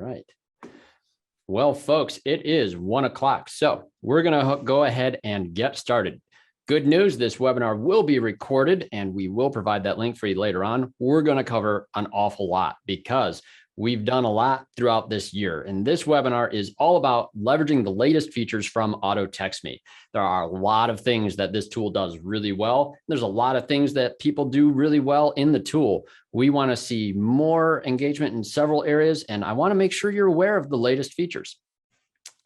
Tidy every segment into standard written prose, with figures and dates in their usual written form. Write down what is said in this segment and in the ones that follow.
right. Well, folks, it is 1 o'clock. So we're going to go ahead and get started. Good news, this webinar will be recorded and we will provide that link for you later on. We're going to cover an awful lot because we've done a lot throughout this year. And this webinar is all about leveraging the latest features from AutoTextMe. There are a lot of things that this tool does really well. There's a lot of things that people do really well in the tool. We want to see more engagement in several areas, and I want to make sure you're aware of the latest features.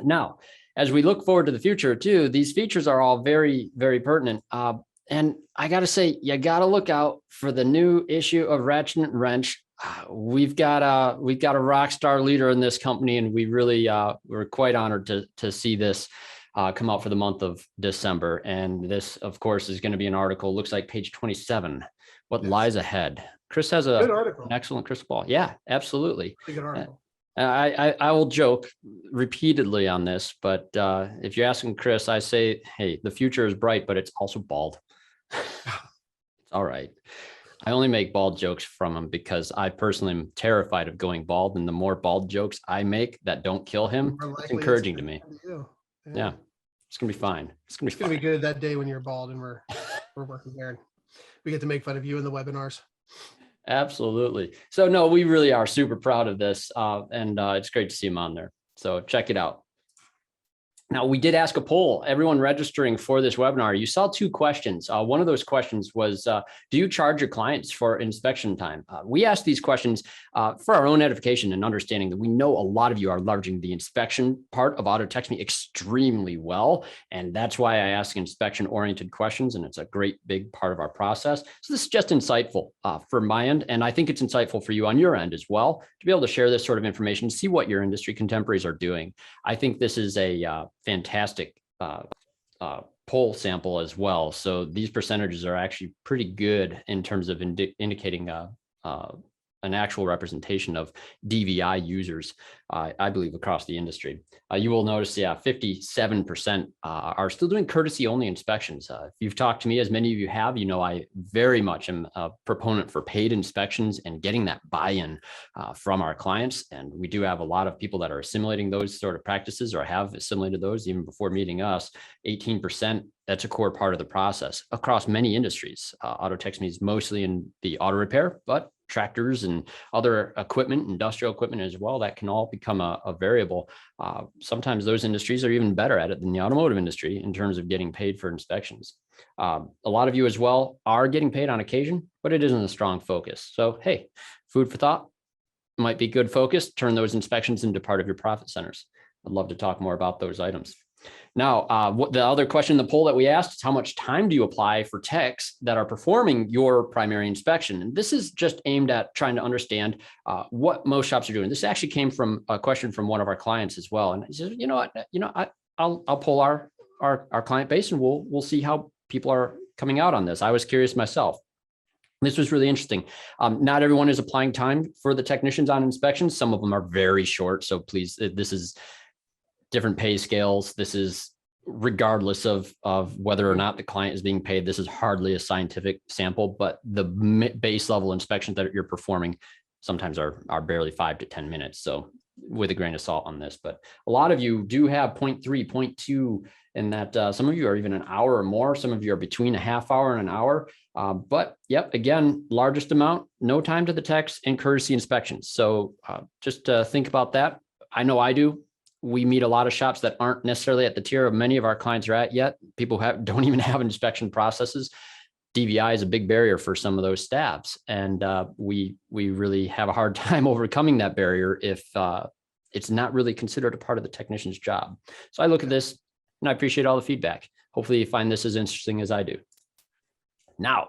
Now, as we look forward to the future too, these features are all very, very pertinent. And I got to say, you got to look out for the new issue of Ratchet and Wrench. We've got a rock star leader in this company, and we really we're quite honored to see this come out for the month of December. And this, of course, is going to be an article. Looks like page 27. What lies ahead? Chris has an excellent crystal ball. Yeah, absolutely. Good article. I will joke repeatedly on this, but if you're asking Chris, I say, hey, the future is bright, but it's also bald. It's all right. I only make bald jokes from him because I personally am terrified of going bald, and the more bald jokes I make that don't kill him, it's encouraging to me. Yeah, it's gonna be fine. It's gonna be good that day when you're bald and we're working there and we get to make fun of you in the webinars. Absolutely. So no, we really are super proud of this, and it's great to see him on there. So check it out. Now, we did ask a poll, everyone registering for this webinar. You saw 2 questions. One of those questions was, do you charge your clients for inspection time? We asked these questions for our own edification and understanding that we know a lot of you are leveraging the inspection part of AutoTextMe extremely well. And that's why I ask inspection-oriented questions, and it's a great big part of our process. So this is just insightful for my end, and I think it's insightful for you on your end as well, to be able to share this sort of information, see what your industry contemporaries are doing. I think this is a fantastic poll sample as well. So these percentages are actually pretty good in terms of indicating an actual representation of DVI users, I believe, across the industry. You will notice, 57% are still doing courtesy only inspections. If you've talked to me, as many of you have, you know I very much am a proponent for paid inspections and getting that buy-in from our clients. And we do have a lot of people that are assimilating those sort of practices or have assimilated those even before meeting us. 18%. That's a core part of the process across many industries. AutoTextMe is mostly in the auto repair, but tractors and other equipment, industrial equipment as well, that can all become a variable. Sometimes those industries are even better at it than the automotive industry in terms of getting paid for inspections. A lot of you as well are getting paid on occasion, but it isn't a strong focus. So, hey, food for thought might be good focus. Turn those inspections into part of your profit centers. I'd love to talk more about those items. Now, what the other question in the poll that we asked is, how much time do you apply for techs that are performing your primary inspection? And this is just aimed at trying to understand what most shops are doing. This actually came from a question from one of our clients as well. And he says, you know what, I'll pull our client base and we'll see how people are coming out on this. I was curious myself. This was really interesting. Not everyone is applying time for the technicians on inspections. Some of them are very short. So please, this is different pay scales. This is regardless of whether or not the client is being paid. This is hardly a scientific sample, but the base level inspections that you're performing sometimes are barely 5 to 10 minutes. So with a grain of salt on this, but a lot of you do have 0.3, 0.2, and that some of you are even an hour or more. Some of you are between a half hour and an hour. But yep, again, largest amount, no time to the techs and courtesy inspections. So just think about that. I know I do. We meet a lot of shops that aren't necessarily at the tier of many of our clients are at yet. People don't even have inspection processes. DVI is a big barrier for some of those staffs. And we really have a hard time overcoming that barrier if it's not really considered a part of the technician's job. So I look at this and I appreciate all the feedback. Hopefully you find this as interesting as I do. Now,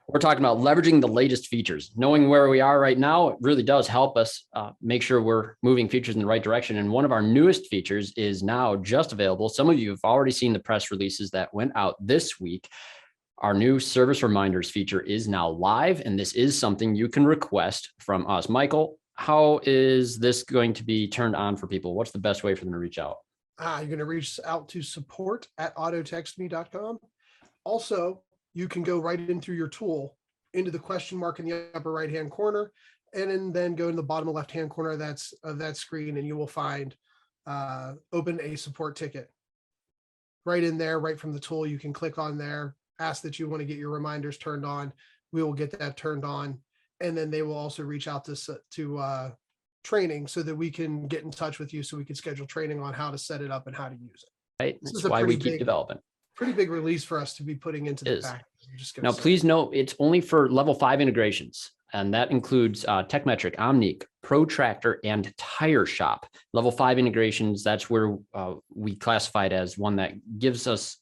we're talking about leveraging the latest features. Knowing where we are right now, it really does help us make sure we're moving features in the right direction. And one of our newest features is now just available. Some of you have already seen the press releases that went out this week. Our new service reminders feature is now live, and this is something you can request from us. Michael, how is this going to be turned on for people? What's the best way for them to reach out? You're going to reach out to support@autotextme.com. Also, you can go right in through your tool into the question mark in the upper right-hand corner and then go to the bottom left-hand corner of that screen, and you will find open a support ticket. Right in there, right from the tool, you can click on there, ask that you want to get your reminders turned on. We will get that turned on. And then they will also reach out to training so that we can get in touch with you so we can schedule training on how to set it up and how to use it. Right. This That's is a why we pretty keep developing. pretty big release for us to be putting into the Is. package. I'm just Now, gonna say. please note, it's only for level 5 integrations, and that includes TechMetric, Omnic, Protractor, and Tire Shop. Level 5 integrations, that's where we classify it as one that gives us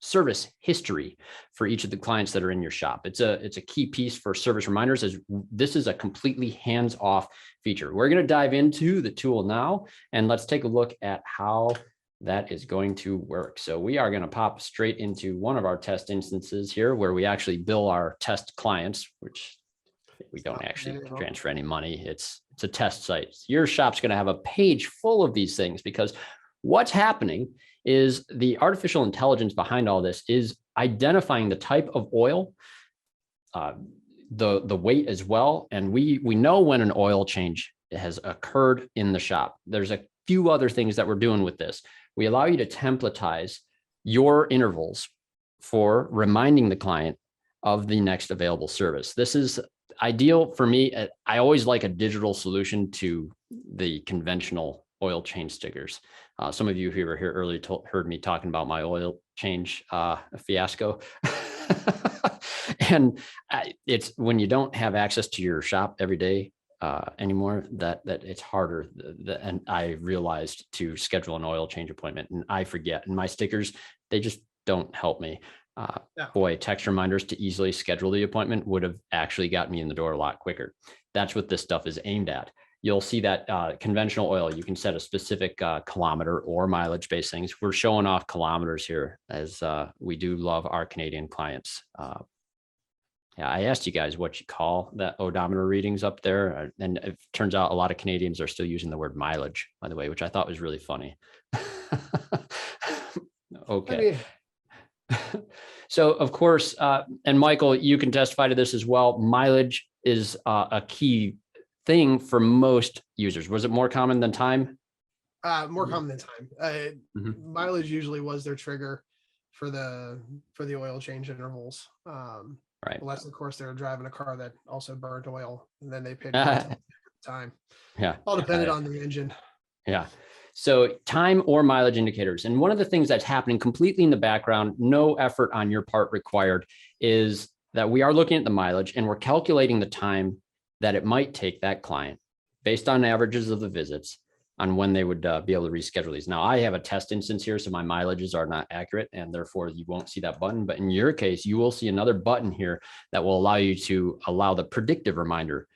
service history for each of the clients that are in your shop. It's a key piece for service reminders, as this is a completely hands-off feature. We're going to dive into the tool now, and let's take a look at how that is going to work. So we are going to pop straight into one of our test instances here where we actually bill our test clients, which we don't actually transfer any money. It's a test site. Your shop's going to have a page full of these things, because what's happening is the artificial intelligence behind all this is identifying the type of oil, the weight as well. And we know when an oil change has occurred in the shop. There's a few other things that we're doing with this. We allow you to templatize your intervals for reminding the client of the next available service. This is ideal for me. I always like a digital solution to the conventional oil change stickers. Some of you who were here earlier heard me talking about my oil change fiasco. And it's when you don't have access to your shop every day anymore, that it's harder. And I realized to schedule an oil change appointment, and I forget. And my stickers, they just don't help me. Boy, text reminders to easily schedule the appointment would have actually got me in the door a lot quicker. That's what this stuff is aimed at. You'll see that conventional oil, you can set a specific kilometer or mileage based things. We're showing off kilometers here, as we do love our Canadian clients. Yeah, I asked you guys what you call that odometer readings up there. And it turns out a lot of Canadians are still using the word mileage, by the way, which I thought was really funny. Okay. So of course, and Michael, you can testify to this as well. Mileage is a key thing for most users. Was it more common than time? More common than time. Mileage usually was their trigger for the oil change intervals. Right. Unless, of course, they were driving a car that also burned oil, and then they paid time. Yeah. All depended on the engine. Yeah. So time or mileage indicators. And one of the things that's happening completely in the background, no effort on your part required, is that we are looking at the mileage and we're calculating the time that it might take that client based on averages of the visits on when they would be able to reschedule these. Now, I have a test instance here, so my mileages are not accurate, and therefore you won't see that button. But in your case, you will see another button here that will allow you to allow the predictive reminder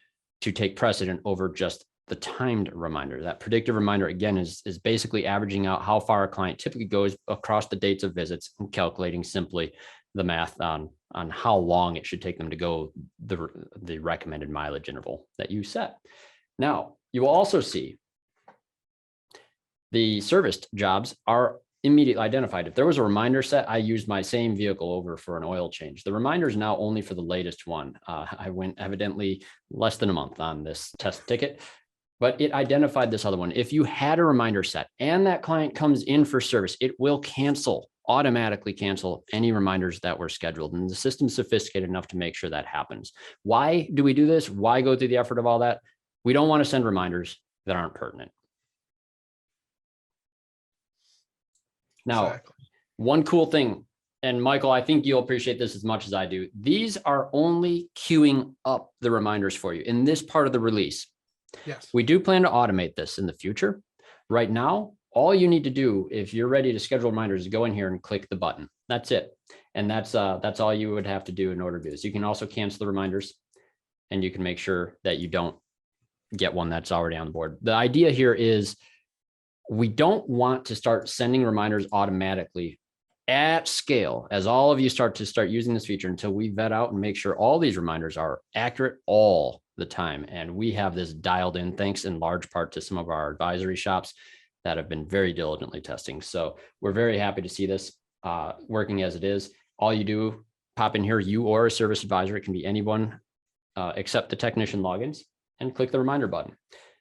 to take precedent over just the timed reminder. That predictive reminder, again, is basically averaging out how far a client typically goes across the dates of visits and calculating simply the math on how long it should take them to go the recommended mileage interval that you set. Now, you will also see the serviced jobs are immediately identified. If there was a reminder set, I used my same vehicle over for an oil change. The reminder is now only for the latest one. I went evidently less than a month on this test ticket, but it identified this other one. If you had a reminder set and that client comes in for service, it will automatically cancel any reminders that were scheduled. And the system's sophisticated enough to make sure that happens. Why do we do this? Why go through the effort of all that? We don't want to send reminders that aren't pertinent. Now, exactly. One cool thing, and Michael, I think you'll appreciate this as much as I do. These are only queuing up the reminders for you in this part of the release. Yes. We do plan to automate this in the future. Right now, all you need to do if you're ready to schedule reminders is go in here and click the button. That's it. And that's all you would have to do in order to do this. You can also cancel the reminders, and you can make sure that you don't get one that's already on the board. The idea here is we don't want to start sending reminders automatically at scale as all of you start using this feature until we vet out and make sure all these reminders are accurate all the time. And we have this dialed in thanks in large part to some of our advisory shops that have been very diligently testing. So we're very happy to see this working as it is. All you do, pop in here, you or a service advisor, it can be anyone except the technician logins. and click the reminder button.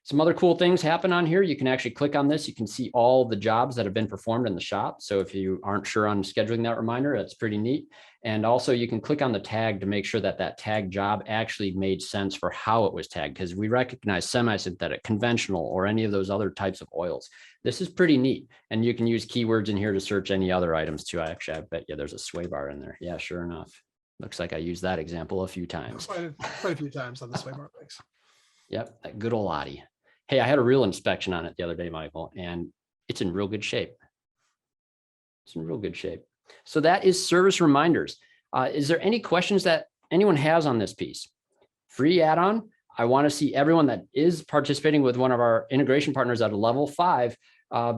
Some other cool things happen on here. You can actually click on this. You can see all the jobs that have been performed in the shop. So if you aren't sure on scheduling that reminder, that's pretty neat. And also you can click on the tag to make sure that that tag job actually made sense for how it was tagged, because we recognize semi-synthetic, conventional, or any of those other types of oils. This is pretty neat. And you can use keywords in here to search any other items too. I bet you there's a sway bar in there. Yeah, sure enough. Looks like I used that example a few times. Quite a few times on the sway bar mix. Yep, that good old Lottie. Hey, I had a real inspection on it the other day, Michael, and it's in real good shape. It's in real good shape. So that is service reminders. Is there any questions that anyone has on this piece? Free add-on. I want to see everyone that is participating with one of our integration partners at a level 5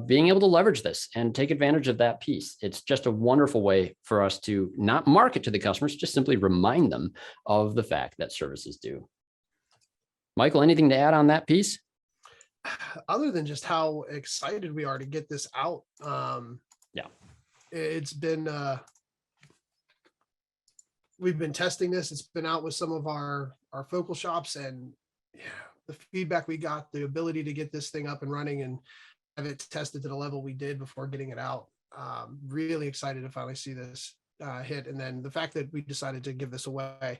being able to leverage this and take advantage of that piece. It's just a wonderful way for us to not market to the customers, just simply remind them of the fact that service is due. Michael, anything to add on that piece? Other than just how excited we are to get this out. Yeah, it's been, we've been testing this. It's been out with some of our focal shops, and yeah, the feedback we got, the ability to get this thing up and running and have it tested to the level we did before getting it out. Really excited to finally see this hit. And then the fact that we decided to give this away.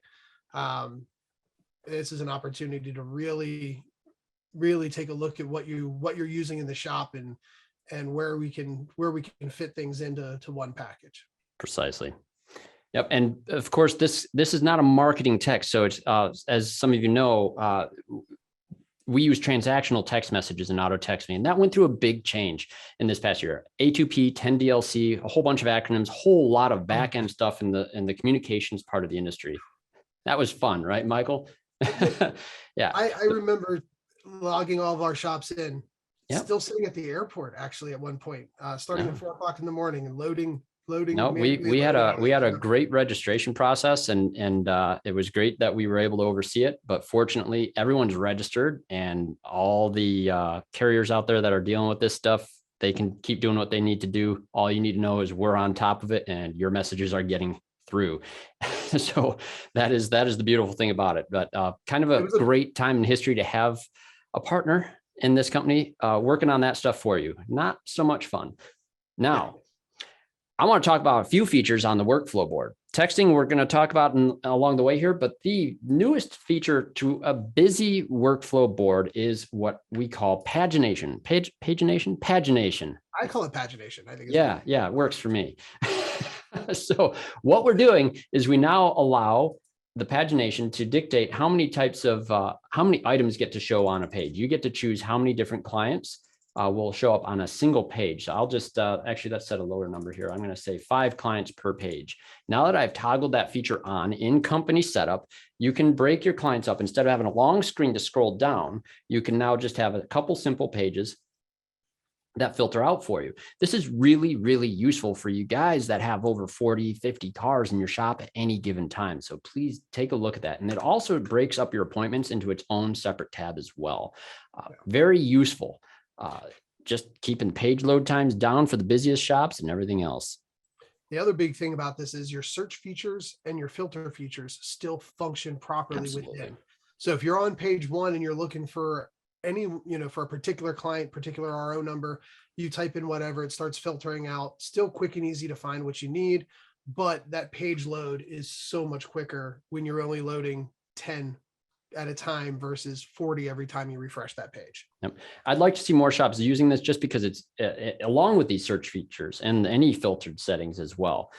This is an opportunity to really take a look at what you're using in the shop and where we can fit things into one package. Precisely. Yep. And of course, this is not a marketing text. So it's as some of you know, we use transactional text messages in auto text me, and that went through a big change in this past year. A2P, 10DLC, a whole bunch of acronyms, whole lot of back end stuff in the communications part of the industry. That was fun, right, Michael? Yeah. I remember logging all of our shops in, yep. Still sitting at the airport actually at one point, starting at 4 o'clock in the morning and loading. No, we had a great registration process, and it was great that we were able to oversee it. But fortunately, everyone's registered, and all the carriers out there that are dealing with this stuff, they can keep doing what they need to do. All you need to know is we're on top of it, and your messages are getting through. So that is the beautiful thing about it. But kind of a great time in history to have a partner in this company working on that stuff for you. Not so much fun. Now, I want to talk about a few features on the workflow board. Texting, we're going to talk about along the way here, but the newest feature to a busy workflow board is what we call pagination. Pagination. I call it pagination. I think. Yeah, it works for me. So what we're doing is we now allow the pagination to dictate how many types of, how many items get to show on a page. You get to choose how many different clients will show up on a single page. So I'll just, actually, let's set a lower number here. I'm going to say 5 clients per page. Now that I've toggled that feature on in company setup, you can break your clients up. Instead of having a long screen to scroll down, you can now just have a couple simple pages that filter out for you. This is really, really useful for you guys that have over 40, 50 cars in your shop at any given time. So please take a look at that. And it also breaks up your appointments into its own separate tab as well. Very useful. Just keeping page load times down for the busiest shops and everything else. The other big thing about this is your search features and your filter features still function properly within. So if you're on page 1 and you're looking for any, for a particular client, particular RO number, you type in whatever, it starts filtering out, still quick and easy to find what you need. But that page load is so much quicker when you're only loading 10 at a time versus 40 every time you refresh that page. Yep. I'd like to see more shops using this just because it's along with these search features and any filtered settings as well.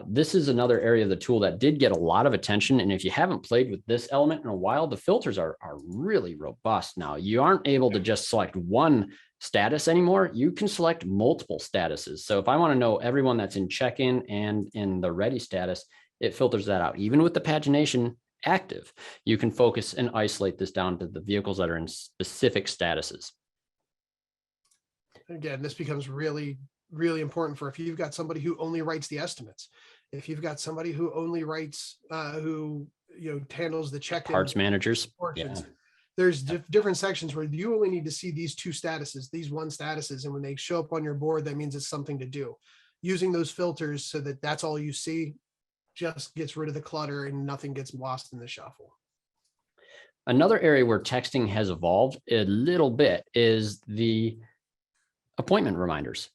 This is another area of the tool that did get a lot of attention. And if you haven't played with this element in a while, the filters are really robust now. You aren't able to just select one status anymore. You can select multiple statuses. So if I want to know everyone that's in check-in and in the ready status, it filters that out. Even with the pagination active, you can focus and isolate this down to the vehicles that are in specific statuses. Again, this becomes really, really important for if you've got somebody who only writes the estimates, if you've got somebody who only writes, who handles the check-in parts managers. Portions. Yeah. There's different sections where you only need to see these 2 statuses, these 1 statuses, and when they show up on your board, that means it's something to do. Using those filters so that that's all you see just gets rid of the clutter and nothing gets lost in the shuffle. Another area where texting has evolved a little bit is the appointment reminders.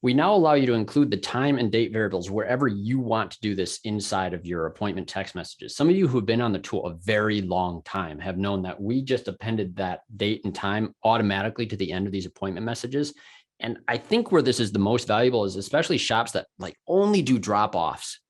We now allow you to include the time and date variables wherever you want to do this inside of your appointment text messages. Some of you who have been on the tool a very long time have known that we just appended that date and time automatically to the end of these appointment messages. And I think where this is the most valuable is especially shops that like only do drop-offs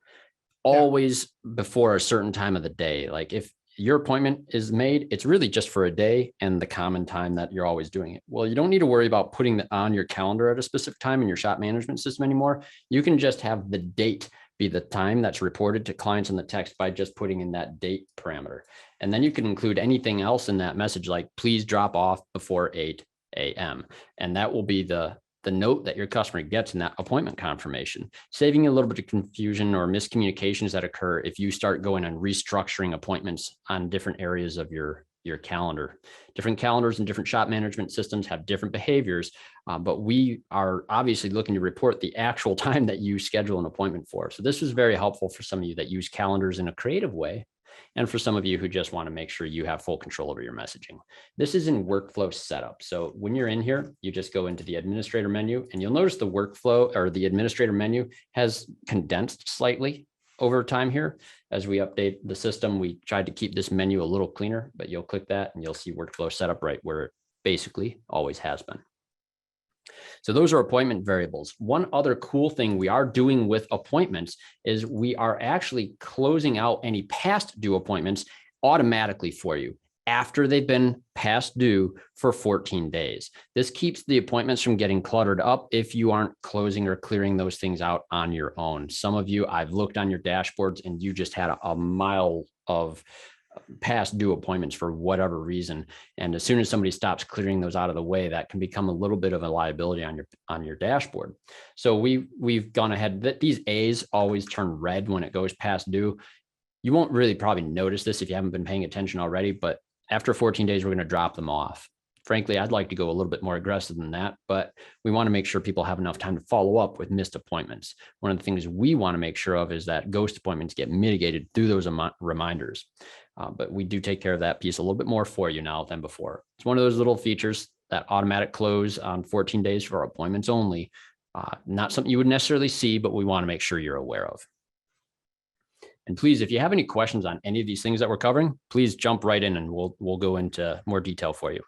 always before a certain time of the day. Like if your appointment is made, it's really just for a day and the common time that you're always doing it. Well, you don't need to worry about putting that on your calendar at a specific time in your shop management system anymore. You can just have the date be the time that's reported to clients in the text by just putting in that date parameter. And then you can include anything else in that message, like please drop off before 8 a.m. And that will be the note that your customer gets in that appointment confirmation, saving you a little bit of confusion or miscommunications that occur if you start going and restructuring appointments on different areas of your calendar. Different calendars and different shop management systems have different behaviors, but we are obviously looking to report the actual time that you schedule an appointment for. So this was very helpful for some of you that use calendars in a creative way, and for some of you who just want to make sure you have full control over your messaging. This is in workflow setup. So when you're in here, you just go into the administrator menu and you'll notice the workflow or the administrator menu has condensed slightly over time here. As we update the system, we tried to keep this menu a little cleaner, but you'll click that and you'll see workflow setup right where it basically always has been. So those are appointment variables. One other cool thing we are doing with appointments is we are actually closing out any past due appointments automatically for you after they've been past due for 14 days. This keeps the appointments from getting cluttered up if you aren't closing or clearing those things out on your own. Some of you, I've looked on your dashboards and you just had a mile of past due appointments for whatever reason. And as soon as somebody stops clearing those out of the way, that can become a little bit of a liability on your dashboard. So we've gone ahead that these A's always turn red when it goes past due. You won't really probably notice this if you haven't been paying attention already, but after 14 days, we're going to drop them off. Frankly, I'd like to go a little bit more aggressive than that, but we want to make sure people have enough time to follow up with missed appointments. One of the things we want to make sure of is that ghost appointments get mitigated through those reminders. But we do take care of that piece a little bit more for you now than before. It's one of those little features, that automatic close on 14 days for appointments only. Not something you would necessarily see, but we want to make sure you're aware of. And please, if you have any questions on any of these things that we're covering, please jump right in and we'll go into more detail for you.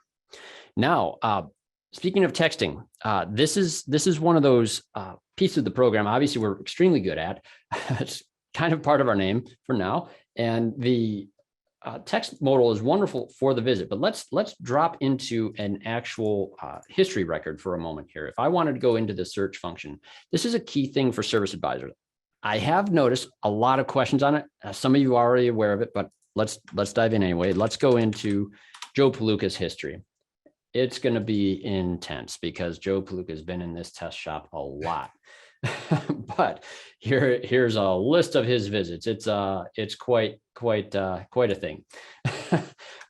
Now, speaking of texting, this is one of those pieces of the program. Obviously, we're extremely good at. It's kind of part of our name for now. And the text modal is wonderful for the visit, but let's drop into an actual history record for a moment here. If I wanted to go into the search function, this is a key thing for Service Advisor. I have noticed a lot of questions on it. Some of you are already aware of it, but let's dive in anyway. Let's go into Joe Palooka's history. It's going to be intense because Joe Palooka has been in this test shop a lot. But here's a list of his visits. It's quite a thing.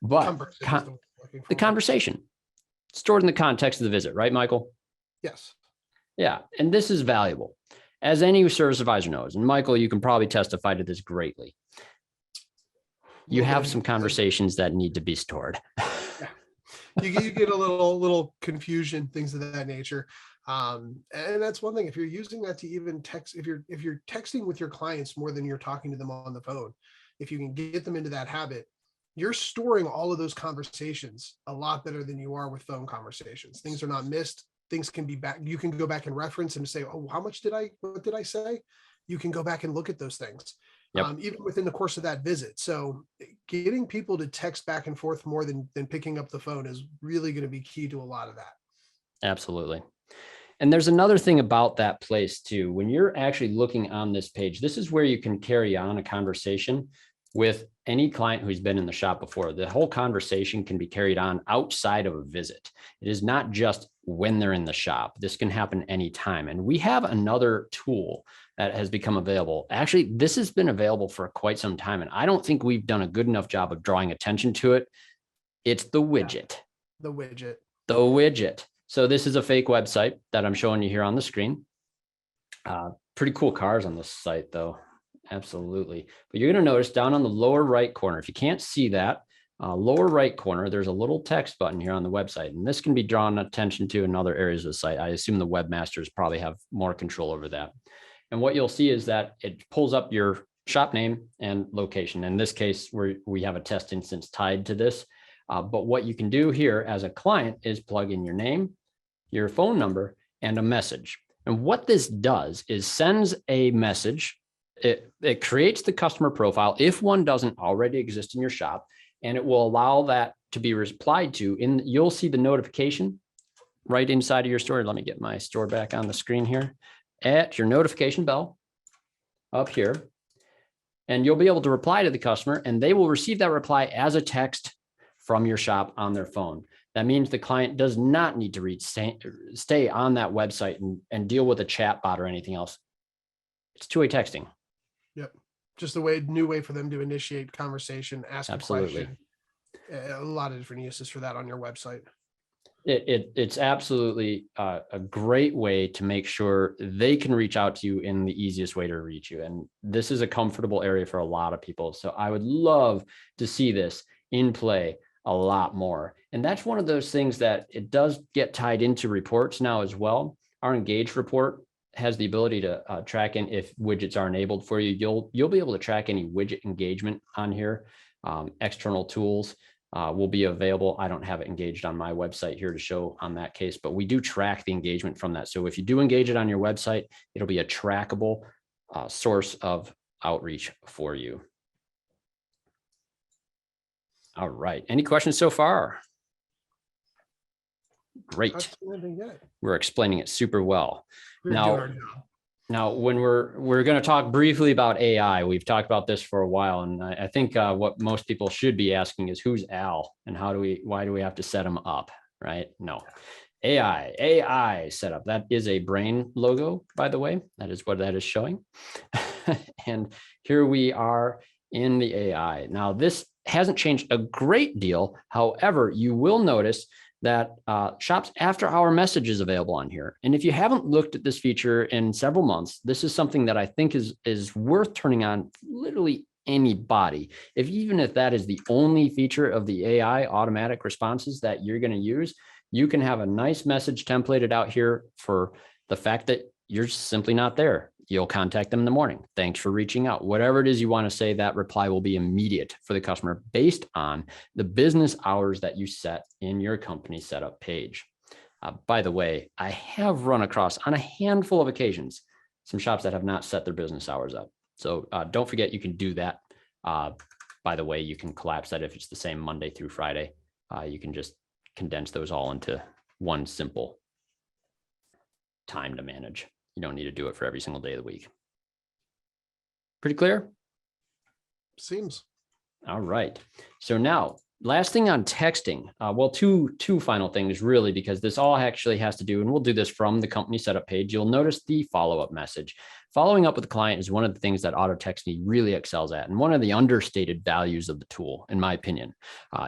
But the conversation stored in the context of the visit, right, Michael? Yes. Yeah, and this is valuable, as any service advisor knows. And Michael, you can probably testify to this greatly. You have some conversations that need to be stored. Yeah. You get a little confusion, things of that nature. And that's one thing. If you're using that to even text, if you're texting with your clients more than you're talking to them on the phone, if you can get them into that habit, you're storing all of those conversations a lot better than you are with phone conversations. Things are not missed. Things can be back. You can go back and reference and say, oh, what did I say? You can go back and look at those things. Yep. Even within the course of that visit. So getting people to text back and forth more than picking up the phone is really going to be key to a lot of that. Absolutely. And there's another thing about that place too. When you're actually looking on this page, this is where you can carry on a conversation with any client who's been in the shop before. The whole conversation can be carried on outside of a visit. It is not just when they're in the shop. This can happen anytime. And we have another tool that has become available. Actually, this has been available for quite some time, and I don't think we've done a good enough job of drawing attention to it. It's the widget. The widget. The widget. So this is a fake website that I'm showing you here on the screen. Pretty cool cars on this site, though. Absolutely. But you're going to notice down on the lower right corner, if you can't see that, lower right corner, there's a little text button here on the website, and this can be drawn attention to in other areas of the site. I assume the webmasters probably have more control over that. And what you'll see is that it pulls up your shop name and location. In this case, we have a test instance tied to this. But what you can do here as a client is plug in your name, your phone number, and a message. And what this does is sends a message. It creates the customer profile if one doesn't already exist in your shop, and it will allow that to be replied to. You'll see the notification right inside of your store. Let me get my store back on the screen here. At your notification bell up here, and you'll be able to reply to the customer, and they will receive that reply as a text from your shop on their phone. That means the client does not need to stay on that website and deal with a chat bot or anything else. It's two-way texting. Yep. Just new way for them to initiate conversation, ask a question. A lot of different uses for that on your website. It's absolutely a great way to make sure they can reach out to you in the easiest way to reach you. And this is a comfortable area for a lot of people. So I would love to see this in play a lot more. And that's one of those things that it does get tied into reports now as well. Our Engage report has the ability to track in if widgets are enabled for you. You'll be able to track any widget engagement on here. External tools will be available. I don't have it engaged on my website here to show on that case, but we do track the engagement from that. So if you do engage it on your website, it'll be a trackable source of outreach for you. All right. Any questions so far? Great. We're explaining it super well. Now, when we're going to talk briefly about AI, we've talked about this for a while, and I think what most people should be asking is, who's Al, and why do we have to set him up, right? No, AI setup. That is a brain logo, by the way. That is what that is showing. And here we are in the AI. Now, this hasn't changed a great deal. However, you will notice that shops after hour message is available on here. And if you haven't looked at this feature in several months, this is something that I think is worth turning on literally anybody. Even if that is the only feature of the AI automatic responses that you're going to use, you can have a nice message templated out here for the fact that you're simply not there. You'll contact them in the morning. Thanks for reaching out. Whatever it is you want to say, that reply will be immediate for the customer based on the business hours that you set in your company setup page. By the way, I have run across on a handful of occasions some shops that have not set their business hours up. So don't forget you can do that. By the way, you can collapse that if it's the same Monday through Friday. You can just condense those all into one simple time to manage. You don't need to do it for every single day of the week. Pretty clear? Seems. All right. So now, last thing on texting. Well, two final things really, because this all actually has to do, and we'll do this from the company setup page. You'll notice the follow-up message. Following up with the client is one of the things that AutoTextMe really excels at, and one of the understated values of the tool, in my opinion.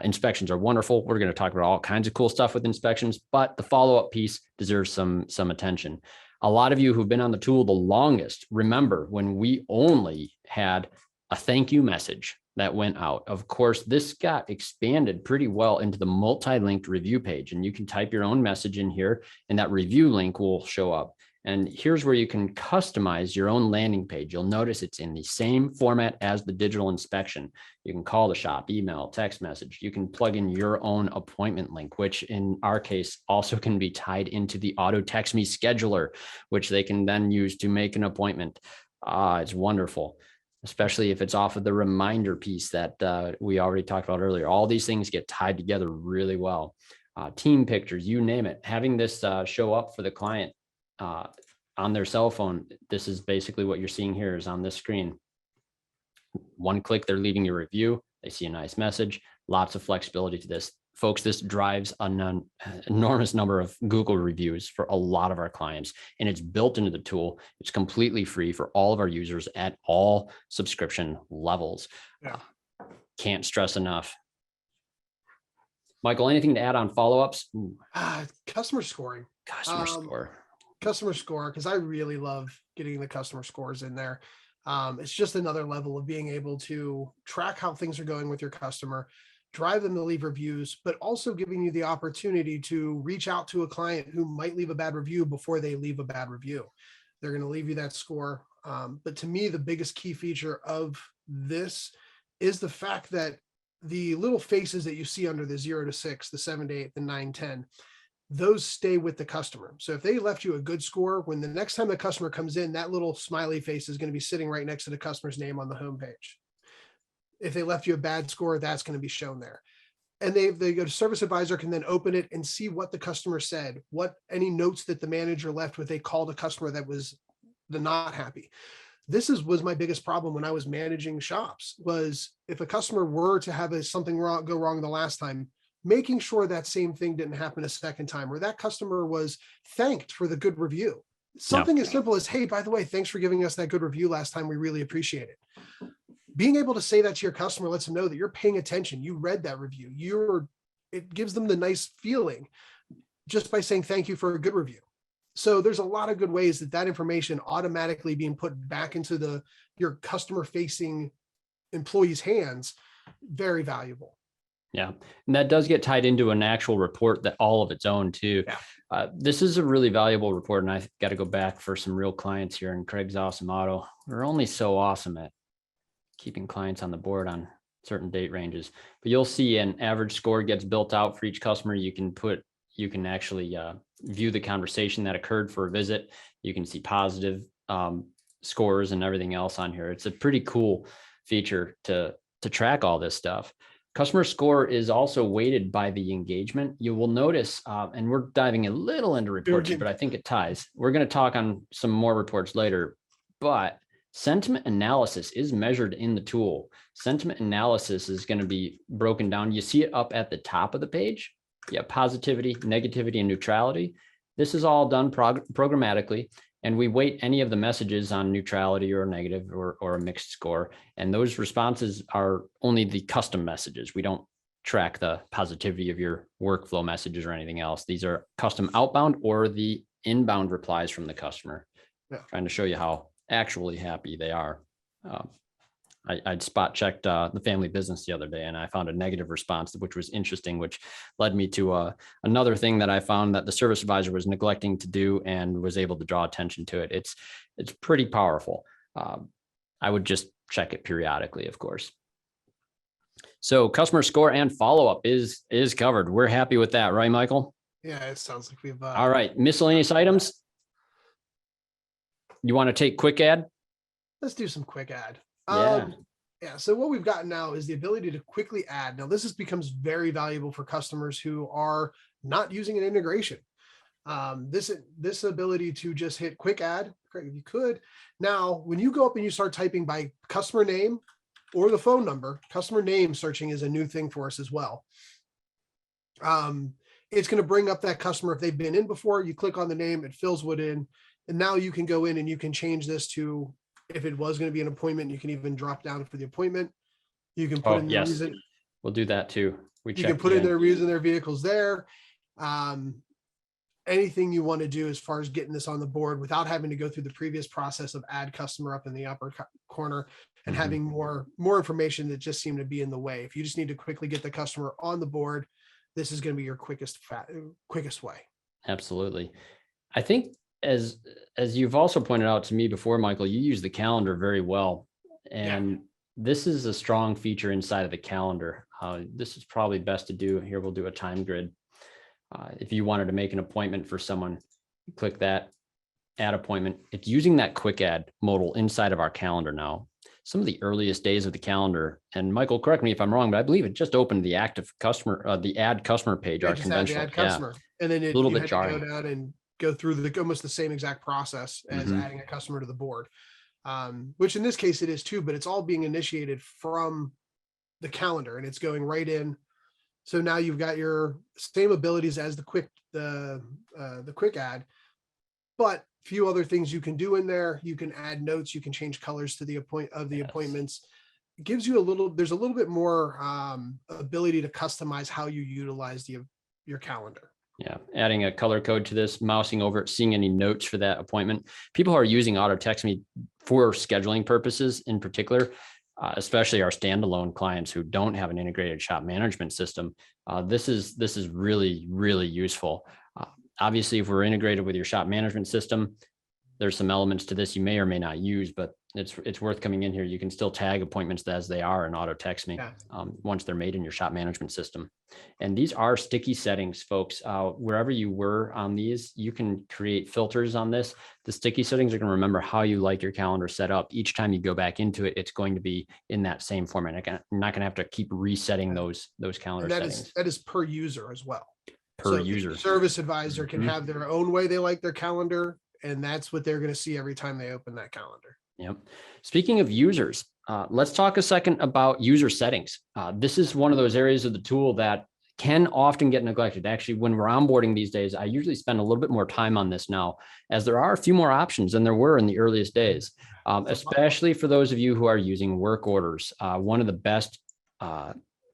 Inspections are wonderful. We're going to talk about all kinds of cool stuff with inspections, but the follow-up piece deserves some attention. A lot of you who've been on the tool the longest remember when we only had a thank you message that went out. Of course, this got expanded pretty well into the multi-linked review page, and you can type your own message in here and that review link will show up. And here's where you can customize your own landing page. You'll notice it's in the same format as the digital inspection. You can call the shop, email, text message. You can plug in your own appointment link, which in our case also can be tied into the AutoTextMe scheduler, which they can then use to make an appointment. It's wonderful, especially if it's off of the reminder piece that we already talked about earlier. All these things get tied together really well. Team pictures, you name it. Having this show up for the client on their cell phone. This is basically what you're seeing here is on this screen. One click, they're leaving your review. They see a nice message, lots of flexibility to this. Folks, this drives an enormous number of Google reviews for a lot of our clients, and it's built into the tool. It's completely free for all of our users at all subscription levels. Yeah. Can't stress enough. Michael, anything to add on follow-ups? Customer scoring. Customer score. Customer score, because I really love getting the customer scores in there. It's just another level of being able to track how things are going with your customer, drive them to leave reviews, but also giving you the opportunity to reach out to a client who might leave a bad review before they leave a bad review. They're going to leave you that score. But to me, the biggest key feature of this is the fact that the little faces that you see under the 0 to 6, the 7 to 8, the 9, 10, those stay with the customer. So if they left you a good score, when the next time the customer comes in, that little smiley face is going to be sitting right next to the customer's name on the homepage. If they left you a bad score, that's going to be shown there. And they go to Service Advisor can then open it and see what the customer said, what any notes that the manager left when they called a customer that was the not happy. This was my biggest problem when I was managing shops, was if a customer were to have something go wrong the last time, making sure that same thing didn't happen a second time, or that customer was thanked for the good review. Something as simple as, hey, by the way, thanks for giving us that good review last time. We really appreciate it. Being able to say that to your customer lets them know that you're paying attention. You read that review. It gives them the nice feeling just by saying thank you for a good review. So there's a lot of good ways that information automatically being put back into your customer facing employees' hands, very valuable. Yeah. And that does get tied into an actual report that all of its own too. Yeah. This is a really valuable report. And I got to go back for some real clients here in Craig's Awesome Auto. We're only so awesome at keeping clients on the board on certain date ranges, but you'll see an average score gets built out for each customer. You can actually view the conversation that occurred for a visit. You can see positive scores and everything else on here. It's a pretty cool feature to track all this stuff. Customer score is also weighted by the engagement. You will notice, and we're diving a little into reports here, but I think it ties. We're going to talk on some more reports later, but sentiment analysis is measured in the tool. Sentiment analysis is going to be broken down. You see it up at the top of the page. Yeah, positivity, negativity, and neutrality. This is all done programmatically, and we weight any of the messages on neutrality or negative or a mixed score. And those responses are only the custom messages. We don't track the positivity of your workflow messages or anything else. These are custom outbound or the inbound replies from the customer. Yeah. Trying to show you how actually happy they are. I'd spot checked the family business the other day, and I found a negative response, which was interesting, which led me to another thing that I found that the service advisor was neglecting to do and was able to draw attention to it. It's pretty powerful. I would just check it periodically, of course. So customer score and follow-up is covered. We're happy with that, right, Michael? Yeah, it sounds like we've. All right, miscellaneous items. You want to take quick add? Let's do some quick add. Yeah. So what we've got now is the ability to quickly add. Now becomes very valuable for customers who are not using an integration. This ability to just hit quick add, Craig, if you could. Now, when you go up and you start typing by customer name or the phone number, customer name searching is a new thing for us as well. It's going to bring up that customer. If they've been in before, you click on the name, it fills what in. And now you can go in and you can change this to, if it was going to be an appointment, you can even drop down for the appointment. You can put in the reason. We'll do that too. You can put in their reason, their vehicles there. Anything you want to do as far as getting this on the board without having to go through the previous process of add customer up in the upper corner and having more information that just seemed to be in the way. If you just need to quickly get the customer on the board, this is going to be your quickest way. Absolutely. I think as you've also pointed out to me before, Michael, you use the calendar very well. And this is a strong feature inside of the calendar. This is probably best to do here. We'll do a time grid. If you wanted to make an appointment for someone, click that add appointment. It's using that quick add modal inside of our calendar now. Some of the earliest days of the calendar, and Michael, correct me if I'm wrong, but I believe it just opened the active customer, the add customer page, our conventional. Add customer. And then a little bit jarring. Go down and go through almost the same exact process as adding a customer to the board, which in this case it is too, but it's all being initiated from the calendar and it's going right in. So now you've got your same abilities as the quick add, but few other things you can do in there. You can add notes, you can change colors to the appointments. It gives you there's a little bit more ability to customize how you utilize your calendar. Yeah, adding a color code to this, mousing over it, seeing any notes for that appointment. People who are using Auto Text Me for scheduling purposes in particular, especially our standalone clients who don't have an integrated shop management system. This is really, really useful. Obviously, if we're integrated with your shop management system, there's some elements to this you may or may not use, but it's worth coming in here. You can still tag appointments as they are and auto text me once they're made in your shop management system. And these are sticky settings, folks. Wherever you were on these, you can create filters on this. The sticky settings are going to remember how you like your calendar set up. Each time you go back into it, it's going to be in that same format. You're not going to have to keep resetting those calendar settings. That is per user as well. Per user. The service advisor can have their own way they like their calendar, and that's what they're going to see every time they open that calendar. Yep. Speaking of users, let's talk a second about user settings. This is one of those areas of the tool that can often get neglected. Actually, when we're onboarding these days, I usually spend a little bit more time on this now, as there are a few more options than there were in the earliest days, especially for those of you who are using work orders. One of the best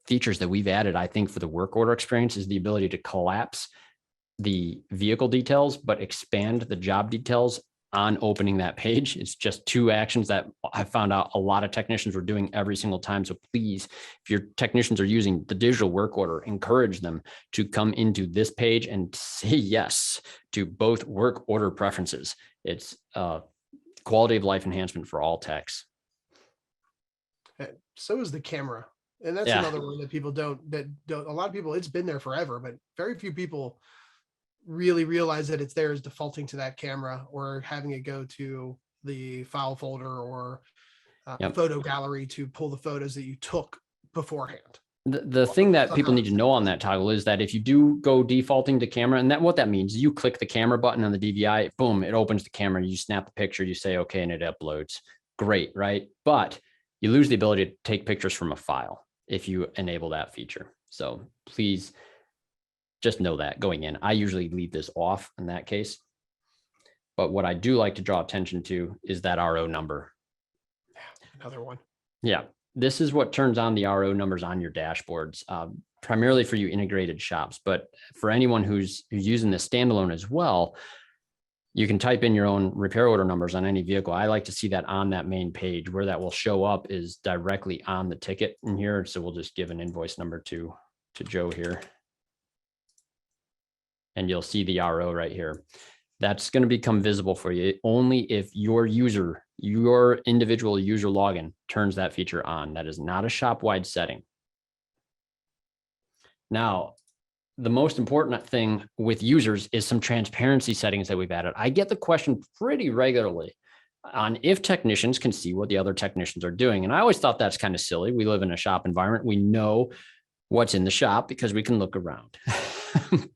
features that we've added, I think, for the work order experience is the ability to collapse the vehicle details, but expand the job details on opening that page. It's just two actions that I found out a lot of technicians were doing every single time. So please, if your technicians are using the digital work order, encourage them to come into this page and say yes to both work order preferences. It's a quality of life enhancement for all techs. So is the camera. And that's another one that people don't, a lot of people, it's been there forever, but very few people really realize that it's there as defaulting to that camera or having it go to the file folder or photo gallery to pull the photos that you took beforehand. The thing that people need to know on that toggle is that if you do go defaulting to camera, and what that means, you click the camera button on the DVI, boom, it opens the camera, you snap the picture, you say, okay, and it uploads. Great, right? But you lose the ability to take pictures from a file if you enable that feature. So please just know that going in. I usually leave this off in that case. But what I do like to draw attention to is that RO number. Another one. Yeah. This is what turns on the RO numbers on your dashboards, primarily for you integrated shops. But for anyone who's using this standalone as well, you can type in your own repair order numbers on any vehicle. I like to see that on that main page. Where that will show up is directly on the ticket in here. So we'll just give an invoice number to Joe here. And you'll see the RO right here. That's going to become visible for you only if your individual user login turns that feature on. That is not a shop-wide setting. Now, the most important thing with users is some transparency settings that we've added. I get the question pretty regularly on if technicians can see what the other technicians are doing. And I always thought that's kind of silly. We live in a shop environment. We know what's in the shop because we can look around.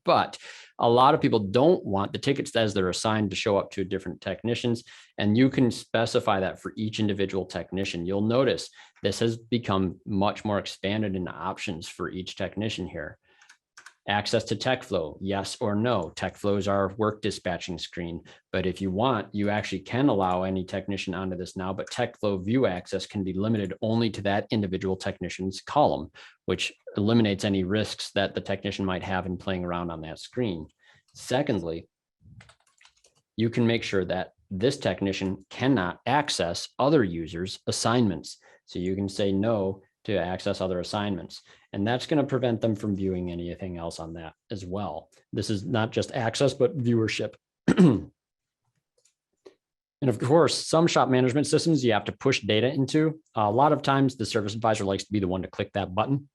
But a lot of people don't want the tickets as they're assigned to show up to different technicians, and you can specify that for each individual technician. You'll notice this has become much more expanded in options for each technician here. Access to TechFlow, yes or no. TechFlow is our work dispatching screen, but if you want, you actually can allow any technician onto this now, but TechFlow view access can be limited only to that individual technician's column, which eliminates any risks that the technician might have in playing around on that screen. Secondly, you can make sure that this technician cannot access other users' assignments. So you can say no to access other assignments. And that's going to prevent them from viewing anything else on that as well. This is not just access, but viewership. And of course, some shop management systems you have to push data into. A lot of times the service advisor likes to be the one to click that button.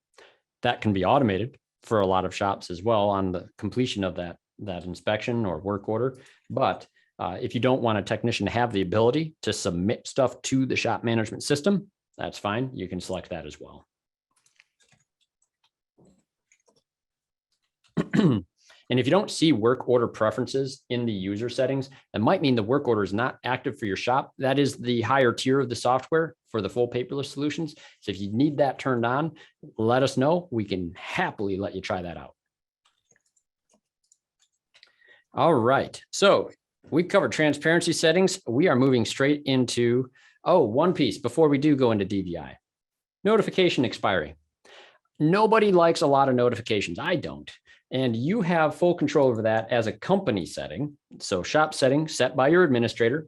That can be automated for a lot of shops as well on the completion of that inspection or work order. But if you don't want a technician to have the ability to submit stuff to the shop management system, that's fine. You can select that as well. And if you don't see work order preferences in the user settings, that might mean the work order is not active for your shop. That is the higher tier of the software for the full paperless solutions. So if you need that turned on, let us know. We can happily let you try that out. All right. So we covered transparency settings. We are moving straight into, one piece before we do go into DVI. Notification expiry. Nobody likes a lot of notifications. I don't. And you have full control over that as a company setting. So shop setting set by your administrator,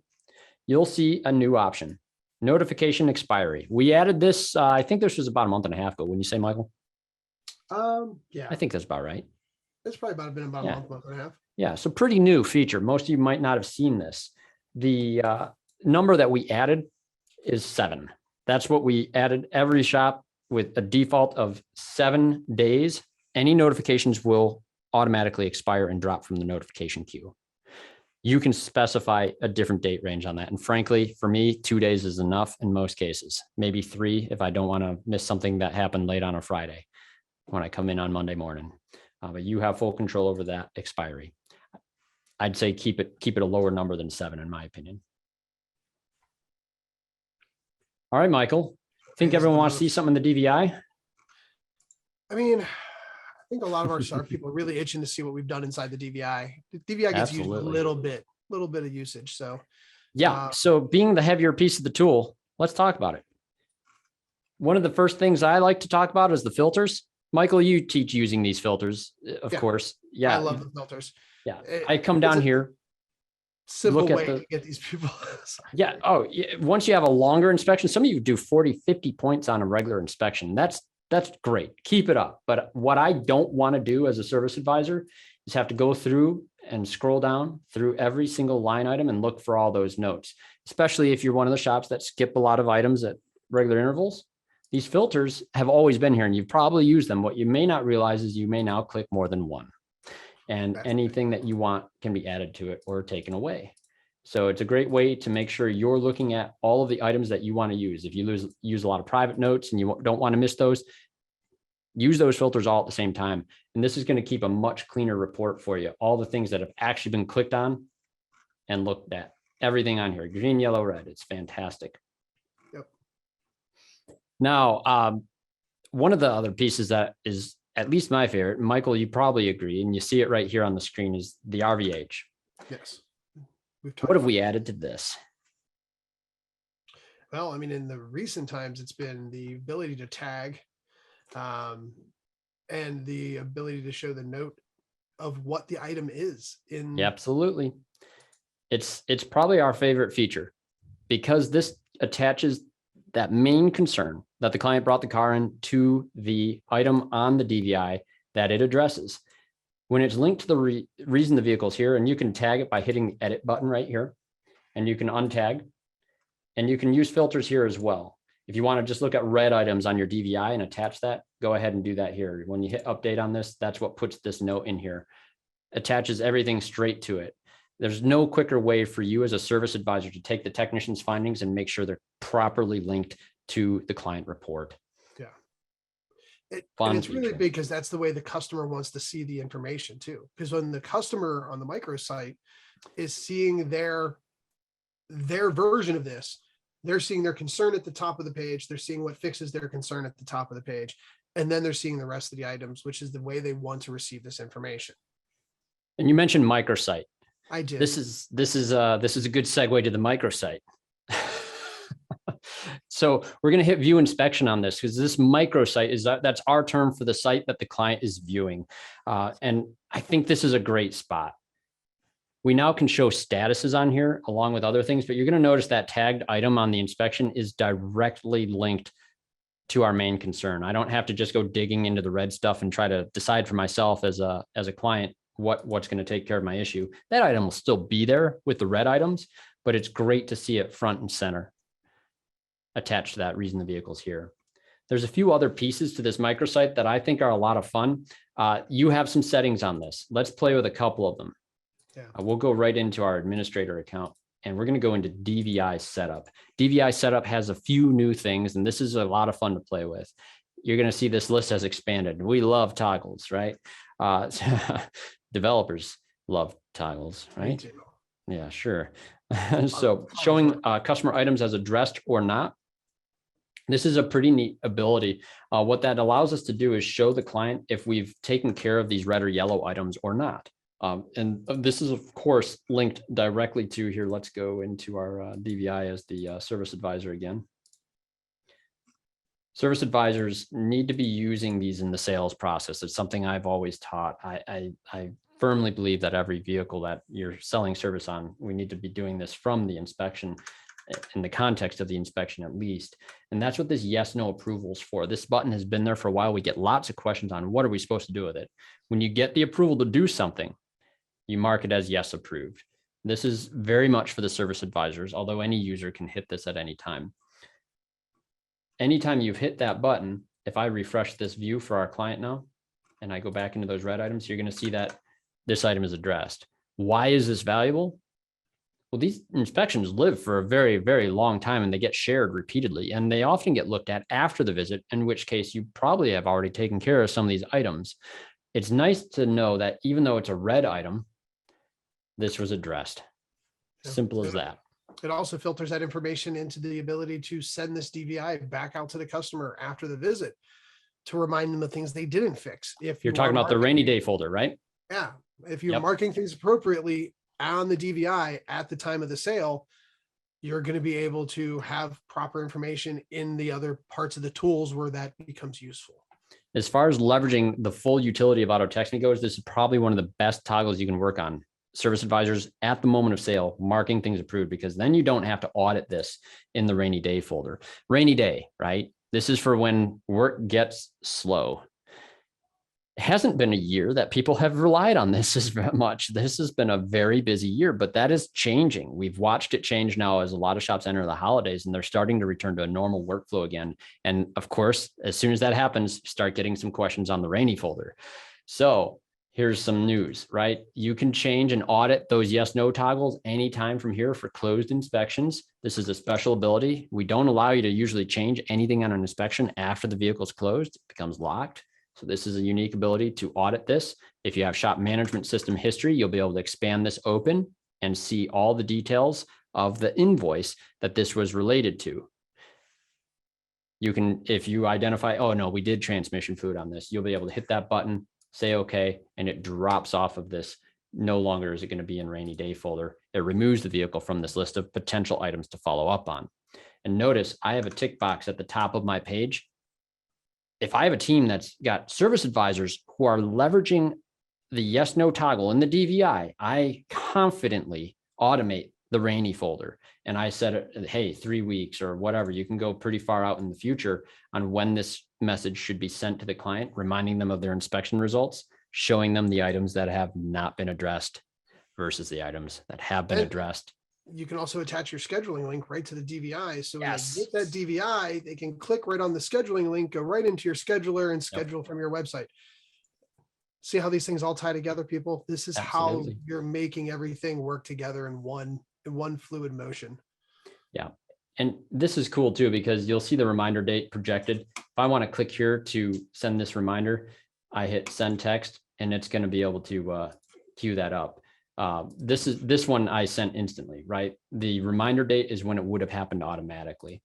you'll see a new option. Notification expiry. We added this, I think this was about a month and a half ago. When you say, Michael? Yeah, I think that's about right. it's probably been about Yeah. a month and a half. Yeah, so pretty new feature. Most of you might not have seen this. The number that we added is 7. That's what we added. Every shop with a default of 7 days, any notifications will automatically expire and drop from the notification queue. You can specify a different date range on that. And frankly, for me, 2 days is enough in most cases, maybe 3 if I don't want to miss something that happened late on a Friday when I come in on Monday morning. But you have full control over that expiry. I'd say keep it a lower number than 7, in my opinion. All right, Michael. Think everyone wants to see something in the DVI? I mean, I think a lot of our people are really itching to see what we've done inside the DVI. The DVI gets used a little bit of usage. So yeah. So being the heavier piece of the tool, let's talk about it. One of the first things I like to talk about is the filters. Michael, you teach using these filters, of course. Yeah. I love the filters. Yeah. I come down here. Simple way to get these people. Yeah. Oh, yeah. Once you have a longer inspection, some of you do 40, 50 points on a regular inspection. That's great. Keep it up. But what I don't want to do as a service advisor is have to go through and scroll down through every single line item and look for all those notes, especially if you're one of the shops that skip a lot of items at regular intervals. These filters have always been here and you've probably used them. What you may not realize is you may now click more than one. And anything that you want can be added to it or taken away. So it's a great way to make sure you're looking at all of the items that you want to use. If you use a lot of private notes and you don't want to miss those, use those filters all at the same time. And this is going to keep a much cleaner report for you. All the things that have actually been clicked on and looked at. Everything on here, green, yellow, red. It's fantastic. Yep. Now, one of the other pieces that is at least my favorite, Michael, you probably agree, and you see it right here on the screen, is the RVH. Yes. What have we added to this? Well, I mean, in the recent times, it's been the ability to tag and the ability to show the note of what the item is in. Yeah, absolutely. It's probably our favorite feature because this attaches that main concern that the client brought the car in to the item on the DVI that it addresses. When it's linked to the reason the vehicle's here, and you can tag it by hitting the edit button right here, and you can untag, and you can use filters here as well. If you want to just look at red items on your DVI and attach that, go ahead and do that here. When you hit update on this, that's what puts this note in here. Attaches everything straight to it. There's no quicker way for you as a service advisor to take the technician's findings and make sure they're properly linked to the client report. Yeah. And it's really big because that's the way the customer wants to see the information too. Because when the customer on the microsite is seeing their version of this, they're seeing their concern at the top of the page. They're seeing what fixes their concern at the top of the page. And then they're seeing the rest of the items, which is the way they want to receive this information. And you mentioned microsite. I did. This is a good segue to the microsite. So we're going to hit view inspection on this because this microsite that's our term for the site that the client is viewing. And I think this is a great spot. We now can show statuses on here along with other things, but you're going to notice that tagged item on the inspection is directly linked to our main concern. I don't have to just go digging into the red stuff and try to decide for myself as a client what's going to take care of my issue. That item will still be there with the red items, but it's great to see it front and center attached to that reason the vehicle's here. There's a few other pieces to this microsite that I think are a lot of fun. You have some settings on this. Let's play with a couple of them. Yeah. We'll go right into our administrator account and we're going to go into DVI Setup. DVI Setup has a few new things, and this is a lot of fun to play with. You're going to see this list has expanded. We love toggles, right? Developers love toggles, right? Yeah, sure. So showing customer items as addressed or not. This is a pretty neat ability. What that allows us to do is show the client if we've taken care of these red or yellow items or not. And this is, of course, linked directly to here. Let's go into our DVI as the service advisor again. Service advisors need to be using these in the sales process. It's something I've always taught. I firmly believe that every vehicle that you're selling service on, we need to be doing this from the inspection in the context of the inspection at least. And that's what this yes, no approval is for. This button has been there for a while. We get lots of questions on what are we supposed to do with it? When you get the approval to do something, you mark it as yes, approved. This is very much for the service advisors, although any user can hit this at any time. Anytime you've hit that button, if I refresh this view for our client now, and I go back into those red items, you're going to see that this item is addressed. Why is this valuable? Well, these inspections live for a very, very long time and they get shared repeatedly, and they often get looked at after the visit, in which case you probably have already taken care of some of these items. It's nice to know that even though it's a red item, this was addressed. Simple as that. It also filters that information into the ability to send this DVI back out to the customer after the visit to remind them of things they didn't fix. If You're talking about the rainy day folder, right? Yeah. If you're marking things appropriately on the DVI at the time of the sale, you're going to be able to have proper information in the other parts of the tools where that becomes useful. As far as leveraging the full utility of auto texting goes, this is probably one of the best toggles you can work on. Service advisors at the moment of sale, marking things approved, because then you don't have to audit this in the rainy day folder. Rainy day, right? This is for when work gets slow. It hasn't been a year that people have relied on this as much. This has been a very busy year, but that is changing. We've watched it change now as a lot of shops enter the holidays and they're starting to return to a normal workflow again. And of course, as soon as that happens, start getting some questions on the rainy folder. So here's some news, right? You can change and audit those yes, no toggles anytime from here for closed inspections. This is a special ability. We don't allow you to usually change anything on an inspection after the vehicle is closed. It becomes locked. So this is a unique ability to audit this. If you have shop management system history, you'll be able to expand this open and see all the details of the invoice that this was related to. You can, if you identify, oh no, we did transmission fluid on this, you'll be able to hit that button, say okay, and it drops off of this. No longer is it going to be in rainy day folder. It removes the vehicle from this list of potential items to follow up on. And notice I have a tick box at the top of my page. If I have a team that's got service advisors who are leveraging the yes, no toggle in the DVI, I confidently automate the rainy folder. And I said, hey, 3 weeks or whatever, you can go pretty far out in the future on when this message should be sent to the client, reminding them of their inspection results, showing them the items that have not been addressed versus the items that have been addressed. You can also attach your scheduling link right to the DVI. So when they get that DVI, they can click right on the scheduling link, go right into your scheduler and schedule from your website. See how these things all tie together, people? This is how you're making everything work together in one fluid motion. Yeah. And this is cool too, because you'll see the reminder date projected. If I want to click here to send this reminder, I hit send text and it's going to be able to queue that up. This one I sent instantly, right? The reminder date is when it would have happened automatically.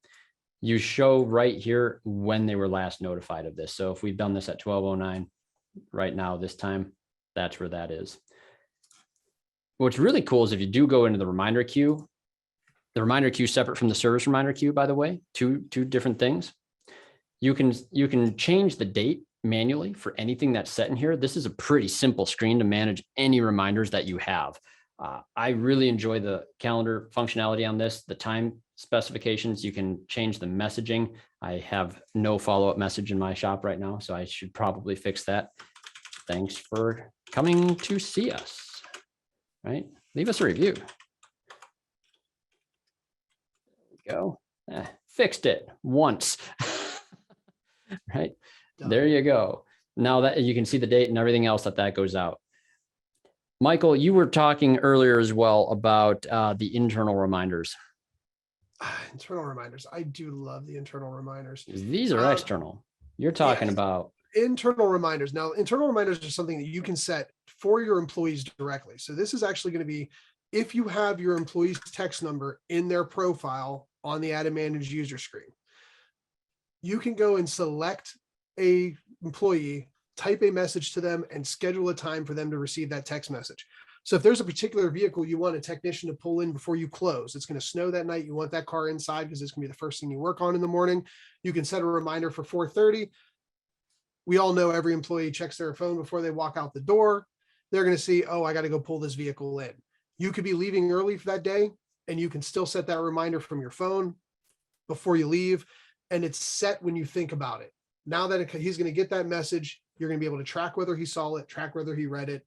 You show right here when they were last notified of this. So if we've done this at 12:09 right now, this time, that's where that is. What's really cool is if you do go into the reminder queue is separate from the service reminder queue, by the way, two different things. You can change the date manually for anything that's set in here. This is a pretty simple screen to manage any reminders that you have. I really enjoy the calendar functionality on this, the time specifications. You can change the messaging. I have no follow-up message in my shop right now, so I should probably fix that. Thanks for coming to see us, right? Leave us a review. There we go. Fixed it once, right? There you go. Now that you can see the date and everything else that goes out. Michael, you were talking earlier as well about the internal reminders. Internal reminders. I do love the internal reminders. These are external. You're talking about internal reminders. Now, internal reminders are something that you can set for your employees directly. So this is actually going to be if you have your employee's text number in their profile on the Add and Manage user screen. You can go and select a employee, type a message to them and schedule a time for them to receive that text message. So if there's a particular vehicle you want a technician to pull in before you close, it's going to snow that night, you want that car inside because it's going to be the first thing you work on in the morning. You can set a reminder for 4:30. We all know every employee checks their phone before they walk out the door. They're going to see, oh, I got to go pull this vehicle in. You could be leaving early for that day. and you can still set that reminder from your phone before you leave. And it's set when you think about it. Now that he's going to get that message, you're going to be able to track whether he saw it, track whether he read it,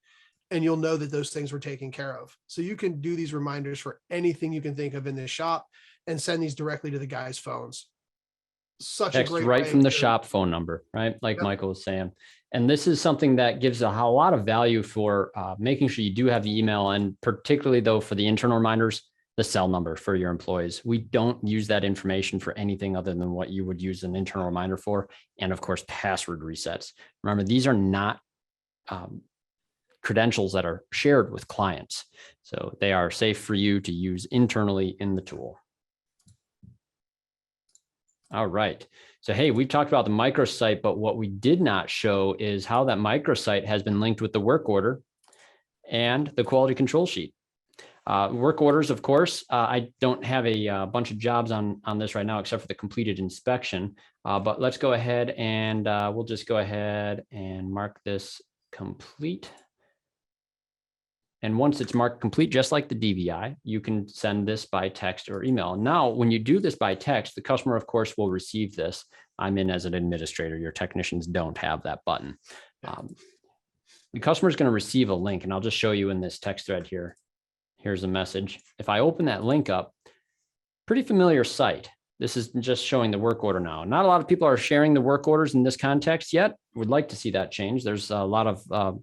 and you'll know that those things were taken care of. So you can do these reminders for anything you can think of in this shop and send these directly to the guys' phones. Such Text a great right way from the to- shop phone number, right? Like Yep. Michael was saying. And this is something that gives a lot of value for making sure you do have the email, and particularly though for the internal reminders, the cell number for your employees. We don't use that information for anything other than what you would use an internal reminder for. And of course, password resets. Remember, these are not credentials that are shared with clients. So they are safe for you to use internally in the tool. All right. So, hey, we've talked about the microsite, but what we did not show is how that microsite has been linked with the work order and the quality control sheet. Work orders, of course, I don't have a bunch of jobs on this right now, except for the completed inspection. But let's go ahead and we'll just go ahead and mark this complete. And once it's marked complete, just like the DVI, you can send this by text or email. Now, when you do this by text, the customer, of course, will receive this. I'm in as an administrator. Your technicians don't have that button. The customer is going to receive a link, and I'll just show you in this text thread here. Here's a message. If I open that link up, pretty familiar site. This is just showing the work order now. Not a lot of people are sharing the work orders in this context yet. Would like to see that change. There's a lot of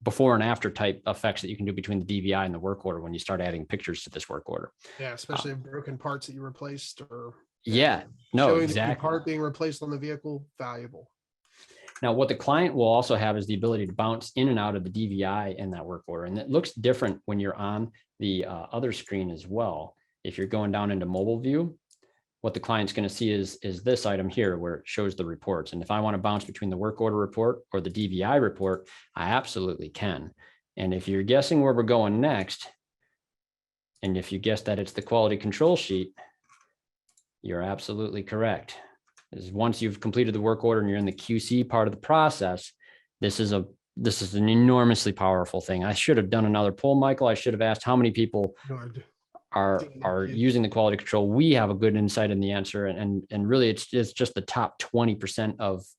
before and after type effects that you can do between the DVI and the work order when you start adding pictures to this work order. Yeah, especially broken parts that you replaced, or yeah, no, showing exactly. the part being replaced on the vehicle, valuable. Now, what the client will also have is the ability to bounce in and out of the DVI in that work order. And it looks different when you're on the other screen as well. If you're going down into mobile view, what the client's going to see is this item here where it shows the reports. And if I want to bounce between the work order report or the DVI report, I absolutely can. And if you're guessing where we're going next, and if you guess that it's the quality control sheet, you're absolutely correct. Is once you've completed the work order and you're in the QC part of the process, this is an enormously powerful thing. I should have done another poll, Michael. I should have asked how many people are using the quality control. We have a good insight in the answer, and really it's just the top 20%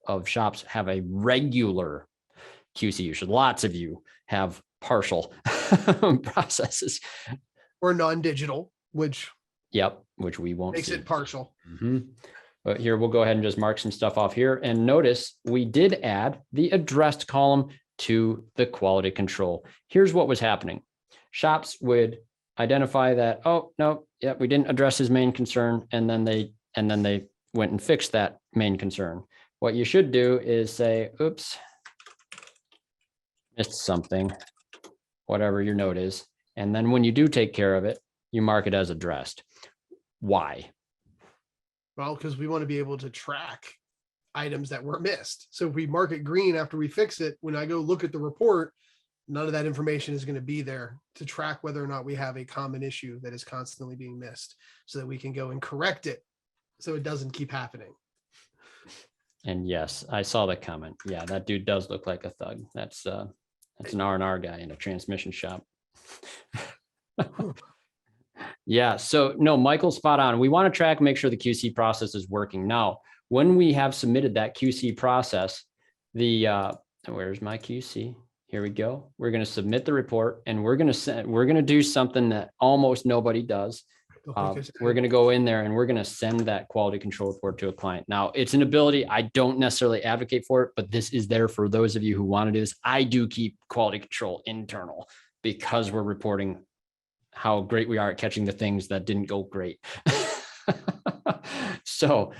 of shops have a regular QC usage. Lots of you have partial processes or non-digital, which we won't makes see. it partial. But here, we'll go ahead and just mark some stuff off here. And notice we did add the addressed column to the quality control. Here's what was happening. Shops would identify that, oh, no, yeah, we didn't address his main concern. And then they went and fixed that main concern. What you should do is say, oops, missed something, whatever your note is. And then when you do take care of it, you mark it as addressed. Why? Well, because we want to be able to track items that were missed. So if we mark it green after we fix it, when I go look at the report, none of that information is going to be there to track whether or not we have a common issue that is constantly being missed, so that we can go and correct it so it doesn't keep happening. And yes, I saw the comment. Yeah, that dude does look like a thug. That's an R&R guy in a transmission shop. Yeah, so no, Michael's spot on. We want to track and make sure the QC process is working. Now, when we have submitted that QC process, where's my QC? Here we go. We're going to submit the report, and we're going to do something that almost nobody does. We're going to go in there and we're going to send that quality control report to a client. Now, it's an ability. I don't necessarily advocate for it, but this is there for those of you who want to do this. I do keep quality control internal because we're reporting how great we are at catching the things that didn't go great. So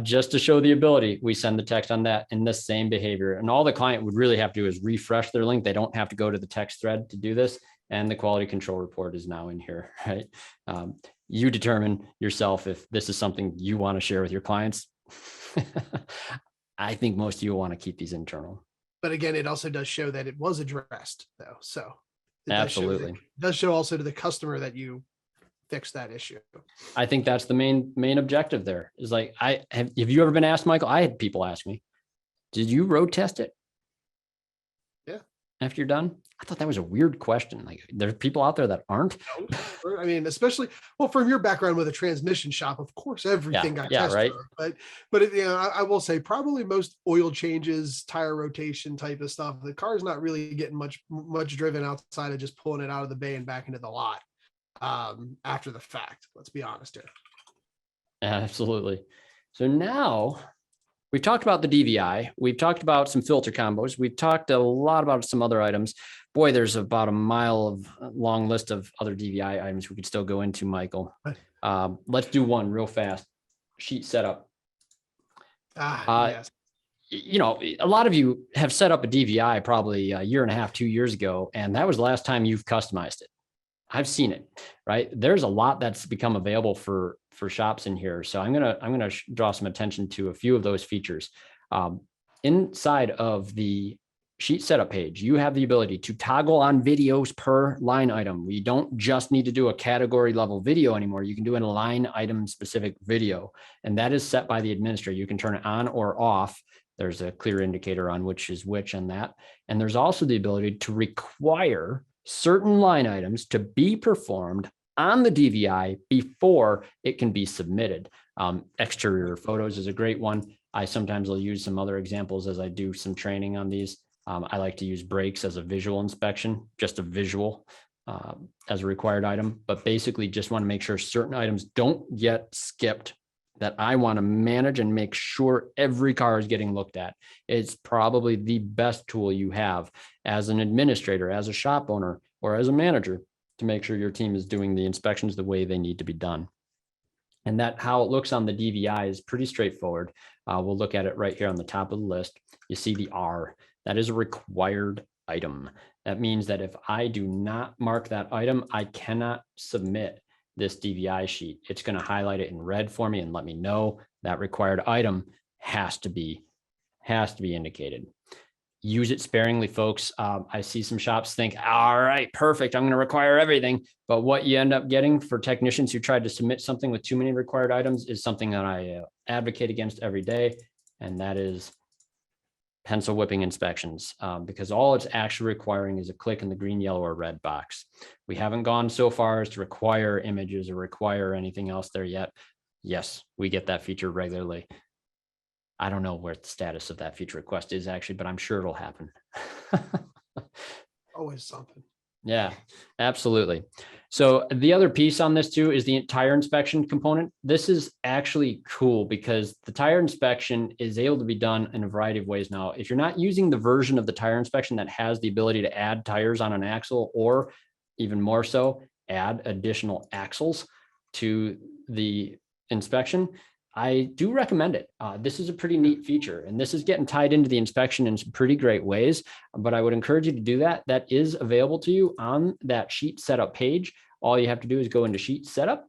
just to show the ability, we send the text on that in the same behavior. And all the client would really have to do is refresh their link. They don't have to go to the text thread to do this. And the quality control report is now in here, right? You determine yourself if this is something you want to share with your clients. I think most of you will want to keep these internal. But again, it also does show that it was addressed, though. So absolutely does show also to the customer that you fixed that issue. I think that's the main objective there is like, have you ever been asked, Michael? I had people ask me, did you road test it? Yeah. after you're done? I thought that was a weird question. Like there's people out there that aren't. I mean, especially, well, from your background with a transmission shop, of course, everything got Yeah, test right. drove. But you know, I will say probably most oil changes, tire rotation type of stuff, the car's not really getting much driven outside of just pulling it out of the bay and back into the lot after the fact. Let's be honest here. Absolutely. So now we've talked about the DVI. We've talked about some filter combos. We've talked a lot about some other items. Boy, there's about a mile of long list of other DVI items we could still go into, Michael. Let's do one real fast. Sheet setup. Yes. You know, a lot of you have set up a DVI probably a year and a half, 2 years ago, and that was the last time you've customized it. I've seen it, right? There's a lot that's become available for shops in here. So I'm gonna draw some attention to a few of those features. Inside of the sheet setup page, you have the ability to toggle on videos per line item. We don't just need to do a category level video anymore. You can do a line item specific video, and that is set by the administrator. You can turn it on or off. There's a clear indicator on which is which on that. And there's also the ability to require certain line items to be performed on the DVI before it can be submitted. Exterior photos is a great one. I sometimes will use some other examples as I do some training on these. I like to use brakes as a visual inspection, just a visual as a required item, but basically just want to make sure certain items don't get skipped that I want to manage and make sure every car is getting looked at. It's probably the best tool you have as an administrator, as a shop owner, or as a manager to make sure your team is doing the inspections the way they need to be done. And that how it looks on the DVI is pretty straightforward. We'll look at it right here on the top of the list. You see the R, that is a required item. That means that if I do not mark that item, I cannot submit this DVI sheet. It's going to highlight it in red for me and let me know that required item has to be indicated. Use it sparingly, folks. I see some shops think, all right, perfect, I'm going to require everything. But what you end up getting for technicians who tried to submit something with too many required items is something that I advocate against every day. And that is pencil whipping inspections, because all it's actually requiring is a click in the green, yellow, or red box. We haven't gone so far as to require images or require anything else there yet. Yes, we get that feature regularly. I don't know where the status of that feature request is actually, but I'm sure it'll happen. Always something. Yeah, absolutely. So the other piece on this too is the tire inspection component. This is actually cool because the tire inspection is able to be done in a variety of ways now. If you're not using the version of the tire inspection that has the ability to add tires on an axle, or even more so, add additional axles to the inspection, I do recommend it. This is a pretty neat feature, and this is getting tied into the inspection in some pretty great ways, but I would encourage you to do that. That is available to you on that sheet setup page. All you have to do is go into sheet setup,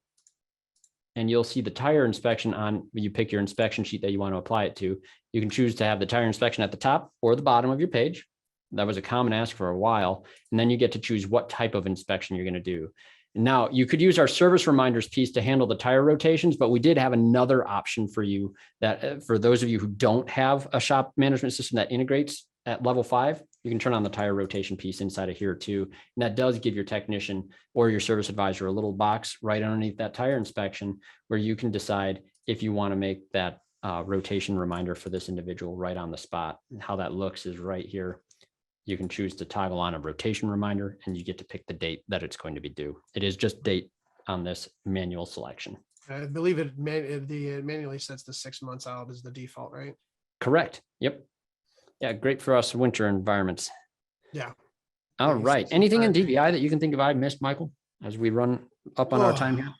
and you'll see the tire inspection on, you pick your inspection sheet that you want to apply it to. You can choose to have the tire inspection at the top or the bottom of your page. That was a common ask for a while. And then you get to choose what type of inspection you're going to do. Now, you could use our service reminders piece to handle the tire rotations, but we did have another option for you that for those of you who don't have a shop management system that integrates at level 5, you can turn on the tire rotation piece inside of here too. And that does give your technician or your service advisor a little box right underneath that tire inspection where you can decide if you want to make that rotation reminder for this individual right on the spot. And how that looks is right here. You can choose to toggle on a rotation reminder and you get to pick the date that it's going to be due. It is just date on this manual selection. I believe it manually sets the 6 months out as the default, right? Correct. Yep. Yeah, great for us winter environments. Yeah. All right. Anything in DVI that you can think of I missed, Michael, as we run up on our time here?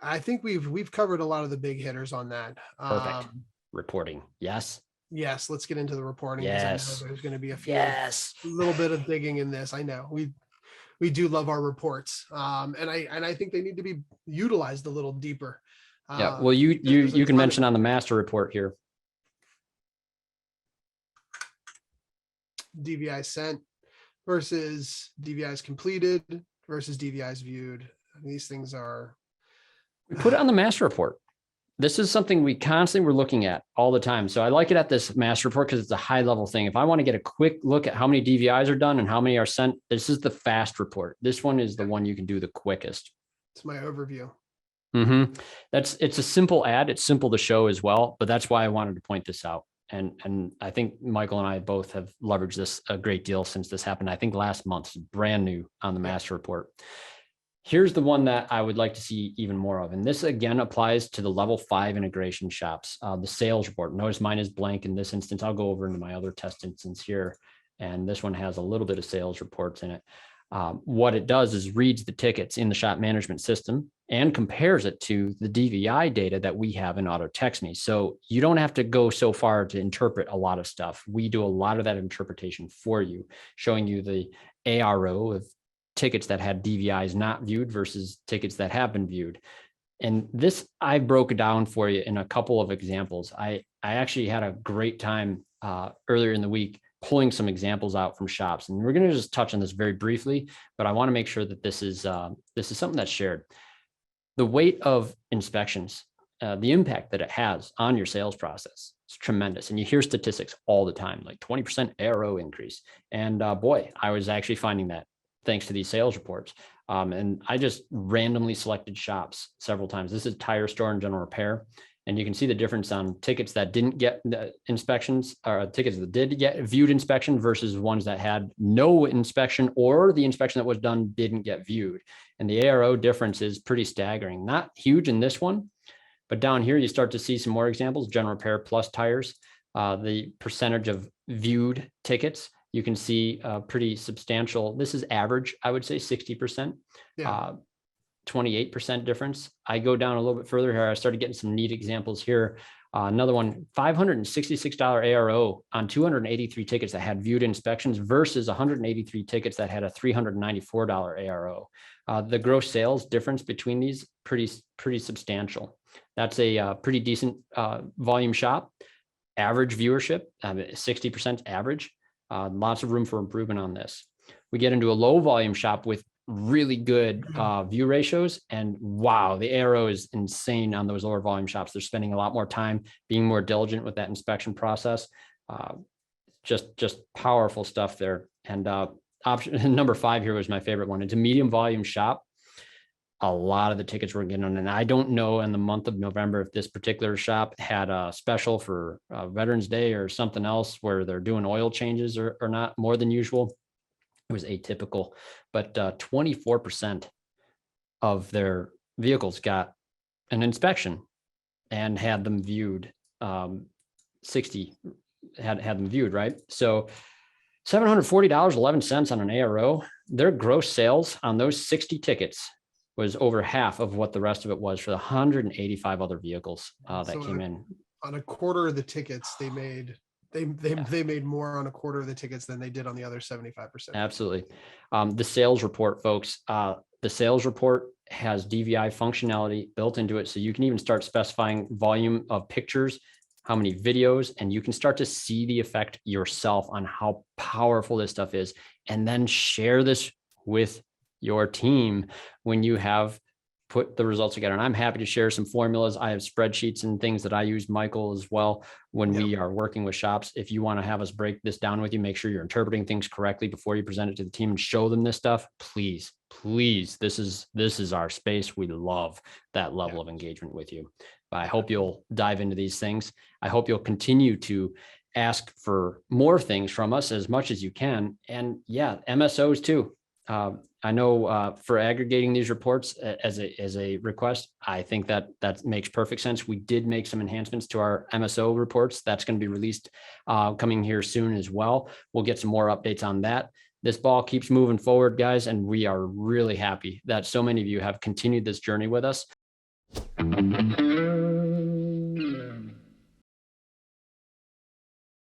I think we've covered a lot of the big hitters on that. Perfect. Reporting. Yes. Yes, let's get into the reporting. Yes. I know there's going to be a little bit of digging in this. I know we do love our reports, and I think they need to be utilized a little deeper. Yeah. Well, you can mention on the master report here. DVI sent versus DVIs completed versus DVIs viewed. These things are. We put it on the master report. this is something we constantly were looking at all the time. So I like it at this master report because it's a high level thing. If I want to get a quick look at how many DVIs are done and how many are sent, this is the fast report. This one is the one you can do the quickest. It's my overview. It's a simple ad. It's simple to show as well, but that's why I wanted to point this out. And I think Michael and I both have leveraged this a great deal since this happened. I think last month, it's brand new on the master report. Here's the one that I would like to see even more of. And this again applies to the level 5 integration shops, the sales report. Notice mine is blank in this instance. I'll go over into my other test instance here. And this one has a little bit of sales reports in it. What it does is reads the tickets in the shop management system and compares it to the DVI data that we have in AutoTextMe. So you don't have to go so far to interpret a lot of stuff. We do a lot of that interpretation for you, showing you the ARO of tickets that had DVIs not viewed versus tickets that have been viewed. And this, I broke it down for you in a couple of examples. I actually had a great time earlier in the week pulling some examples out from shops. And we're going to just touch on this very briefly, but I want to make sure that this is something that's shared. The weight of inspections, the impact that it has on your sales process is tremendous. And you hear statistics all the time, like 20% ARO increase. And boy, I was actually finding that thanks to these sales reports. And I just randomly selected shops several times. This is tire store and general repair. And you can see the difference on tickets that didn't get inspections, or tickets that did get viewed inspection versus ones that had no inspection, or the inspection that was done didn't get viewed. And the ARO difference is pretty staggering. Not huge in this one, but down here you start to see some more examples. General repair plus tires, the percentage of viewed tickets, you can see pretty substantial. This is average, I would say 60%. Yeah. 28% difference. I go down a little bit further here. I started getting some neat examples here. Another one, $566 ARO on 283 tickets that had viewed inspections versus 183 tickets that had a $394 ARO. The gross sales difference between these pretty substantial. That's a pretty decent volume shop. Average viewership, 60% average. Lots of room for improvement on this. We get into a low volume shop with really good view ratios, and wow, the ARO is insane on those lower volume shops. They're spending a lot more time being more diligent with that inspection process. Just powerful stuff there. And option number 5 here was my favorite one. It's a medium volume shop. A lot of the tickets were getting on, and I don't know in the month of November if this particular shop had a special for Veterans Day or something else where they're doing oil changes or not more than usual. It was atypical, but 24% of their vehicles got an inspection and had them viewed. 60 had them viewed, right? So $740.11 on an ARO. Their gross sales on those 60 tickets was over half of what the rest of it was for the 185 other vehicles that came in. On a quarter of the tickets they made. They made more on a quarter of the tickets than they did on the other 75%. Absolutely. The sales report, folks, the sales report has DVI functionality built into it. So you can even start specifying volume of pictures, how many videos, and you can start to see the effect yourself on how powerful this stuff is. And then share this with your team when you have put the results together. And I'm happy to share some formulas. I have spreadsheets and things that I use, Michael, as well, when we are working with shops. If you want to have us break this down with you, make sure you're interpreting things correctly before you present it to the team and show them this stuff. Please, this is our space. We love that level of engagement with you. But I hope you'll dive into these things. I hope you'll continue to ask for more things from us as much as you can. And yeah, MSOs too. I know for aggregating these reports as a request, I think that makes perfect sense. We did make some enhancements to our MSO reports. That's going to be released coming here soon as well. We'll get some more updates on that. This ball keeps moving forward, guys, and we are really happy that so many of you have continued this journey with us.